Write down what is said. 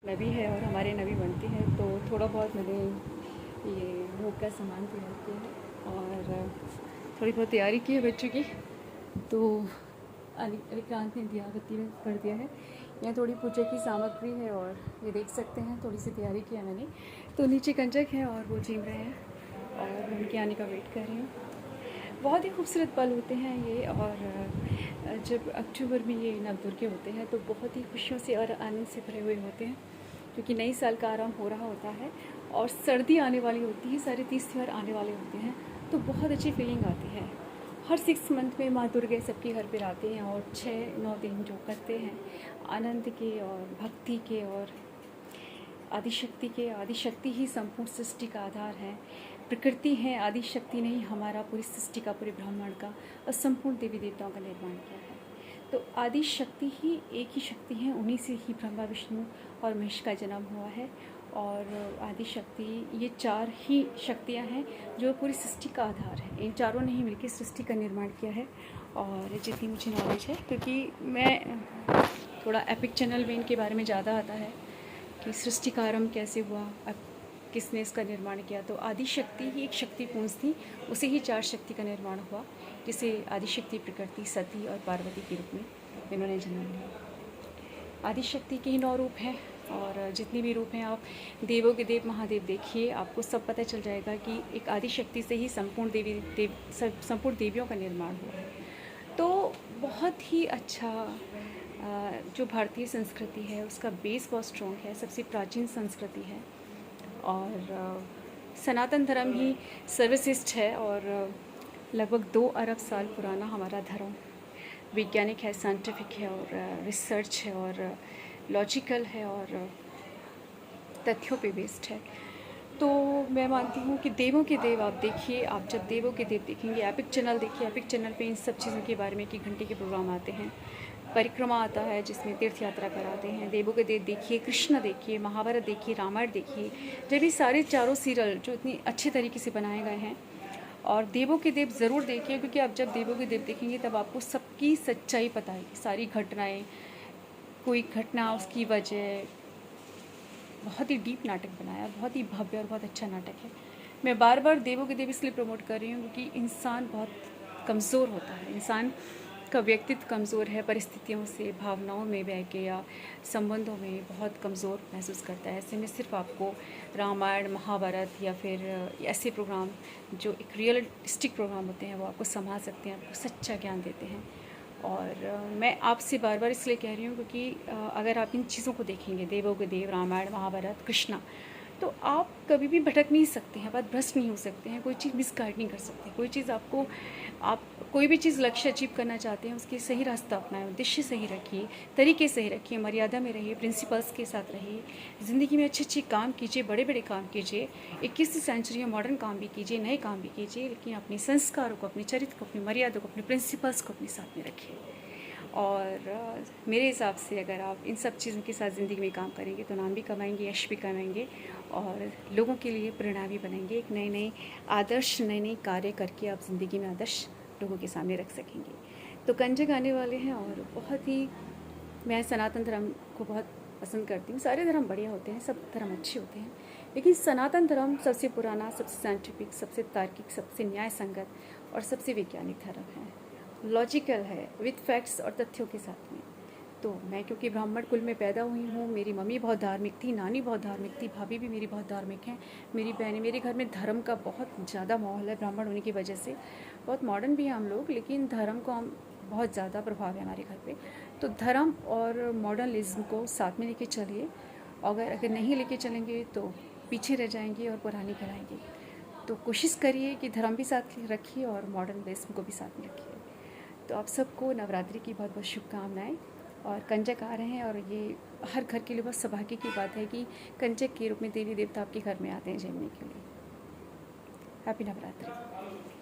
नबी है और हमारे नबी बनते हैं, तो थोड़ा बहुत मैंने ये भोग का सामान तैयार किया है और थोड़ी बहुत तैयारी की है बच्चों की। तो अलिक्रांत ने दिया बत्ती में कर दिया है। यहाँ थोड़ी पूजा की सामग्री है और ये देख सकते हैं थोड़ी सी तैयारी की है मैंने। तो नीचे कंजक है और वो झीम रहे हैं और मैं उनके आने का वेट कर रही हूँ। बहुत ही खूबसूरत पल होते हैं ये। और जब अक्टूबर में ये नवदुर्गे होते हैं तो बहुत ही खुशियों से और आनंद से भरे हुए होते हैं, क्योंकि नई साल का आराम हो रहा होता है और सर्दी आने वाली होती है, सारे 30 त्यौहार आने वाले होते हैं, तो बहुत अच्छी फीलिंग आती है। हर 6 मंथ में माँ दुर्गा सबके घर पर आते हैं और 6-9 दिन जो करते हैं आनंद के और भक्ति के और आदिशक्ति के। आदिशक्ति ही संपूर्ण सृष्टि का आधार है, प्रकृति है, आदिशक्ति ने ही हमारा पूरी सृष्टि का, पूरे ब्रह्मांड का और संपूर्ण देवी देवताओं का निर्माण किया है। तो आदिशक्ति ही एक ही शक्ति है, उन्हीं से ही ब्रह्मा विष्णु और महेश का जन्म हुआ है। और आदिशक्ति, ये 4 ही शक्तियाँ हैं जो पूरी सृष्टि का आधार है। इन चारों ने ही मिलकर सृष्टि का निर्माण किया है। और जितनी मुझे नॉलेज है, क्योंकि मैं थोड़ा एपिक चैनल में इनके बारे में ज़्यादा आता है कि सृष्टि का आरंभ कैसे हुआ, अब किसने इसका निर्माण किया। तो आदिशक्ति ही एक शक्ति पुंज थी, उसे ही 4 शक्ति का निर्माण हुआ, जिसे आदिशक्ति, प्रकृति, सती और पार्वती के रूप में इन्होंने जन्म लिया। आदिशक्ति के ही 9 रूप हैं और जितनी भी रूप हैं, आप देवों के देव महादेव देखिए, आपको सब पता चल जाएगा कि एक आदिशक्ति से ही संपूर्ण संपूर्ण देवियों का निर्माण हुआ है। तो बहुत ही अच्छा जो भारतीय संस्कृति है उसका बेस बहुत स्ट्रॉन्ग है, सबसे प्राचीन संस्कृति है। और सनातन धर्म ही सर्वश्रेष्ठ है और लगभग 2 अरब साल पुराना हमारा धर्म वैज्ञानिक है, साइंटिफिक है और रिसर्च है और लॉजिकल है और तथ्यों पे बेस्ड है। तो मैं मानती हूँ कि देवों के देव आप देखिए, आप जब देवों के देव देखेंगे, एपिक चैनल देखिए, एपिक चैनल पे इन सब चीज़ों के बारे में 1 घंटे के प्रोग्राम आते हैं। परिक्रमा आता है जिसमें तीर्थ यात्रा कराते हैं। देवों के देव देखिए, कृष्ण देखिए, महाभारत देखिए, रामायण देखिए, जब ये सारे चारों सीरियल जो इतनी अच्छे तरीके से बनाए गए हैं। और देवों के देव ज़रूर देखिए, क्योंकि आप जब देवों के देव देखेंगे तब आपको सबकी सच्चाई पता है, सारी घटनाएँ, कोई घटना उसकी वजह। बहुत ही डीप नाटक बनाया, बहुत ही भव्य और बहुत अच्छा नाटक है। मैं बार बार देवों के देव इसलिए प्रमोट कर रही हूँ क्योंकि इंसान बहुत कमज़ोर होता है, इंसान का व्यक्तित्व कमज़ोर है, परिस्थितियों से, भावनाओं में बह के या संबंधों में बहुत कमज़ोर महसूस करता है। ऐसे में सिर्फ आपको रामायण, महाभारत या फिर ऐसे प्रोग्राम जो एक रियलिस्टिक प्रोग्राम होते हैं वो आपको संभाल सकते हैं, आपको सच्चा ज्ञान देते हैं। और मैं आपसे बार बार इसलिए कह रही हूँ क्योंकि अगर आप इन चीज़ों को देखेंगे, देवों के देव, रामायण, महाभारत, कृष्णा, तो आप कभी भी भटक नहीं सकते हैं, बात भ्रष्ट नहीं हो सकते हैं, कोई चीज़ मिसगाइड नहीं कर सकते। कोई चीज़ आपको, आप कोई भी चीज़ लक्ष्य अचीव करना चाहते हैं उसकी सही रास्ता अपनाएं, उद्देश्य सही रखिए, तरीके सही रखिए, मर्यादा में रहिए, प्रिंसिपल्स के साथ रहिए, ज़िंदगी में अच्छे अच्छे काम कीजिए, बड़े बड़े काम कीजिए, 21वीं सेंचुरी में मॉडर्न काम भी कीजिए, नए काम भी कीजिए, लेकिन अपने संस्कारों को, अपने चरित्र को, अपनी मर्यादा को, अपने प्रिंसिपल्स को अपने साथ में रखिए। और मेरे हिसाब से अगर आप इन सब चीज़ों के साथ ज़िंदगी में काम करेंगे तो नाम भी कमाएंगे, यश भी कमाएंगे और लोगों के लिए प्रेरणा भी बनेंगे। एक नए नए आदर्श, नए नए कार्य करके आप ज़िंदगी में आदर्श लोगों के सामने रख सकेंगे। तो कंजक आने वाले हैं और बहुत ही, मैं सनातन धर्म को बहुत पसंद करती हूँ। सारे धर्म बढ़िया होते हैं, सब धर्म अच्छे होते हैं, लेकिन सनातन धर्म सबसे पुराना, सबसे साइंटिफिक, सबसे तार्किक, सबसे न्याय संगत और सबसे वैज्ञानिक धर्म है। लॉजिकल है, विद फैक्ट्स और तथ्यों के साथ में। तो मैं क्योंकि ब्राह्मण कुल में पैदा हुई हूँ, मेरी मम्मी बहुत धार्मिक थी, नानी बहुत धार्मिक थी, भाभी भी मेरी बहुत धार्मिक हैं, मेरी बहनें, मेरे घर में धर्म का बहुत ज़्यादा माहौल है ब्राह्मण होने की वजह से। बहुत मॉडर्न भी हैं हम लोग, लेकिन धर्म को हम बहुत ज़्यादा प्रभाव है हमारे घर पे। तो धर्म और मॉडर्निज्म को साथ में लेके चलिए, अगर नहीं लेके चलेंगे तो पीछे रह जाएंगे और पुरानी कहलाएंगे। तो कोशिश करिए कि धर्म भी साथ रखिए और मॉडर्निज्म को भी साथ में रखिए। तो आप सबको नवरात्रि की बहुत बहुत शुभकामनाएं। और कंजक आ रहे हैं और ये हर घर के लिए बहुत सौभाग्य की बात है कि कंजक के रूप में देवी देवता आपके घर में आते हैं जन्मने के लिए। हैप्पी नवरात्रि।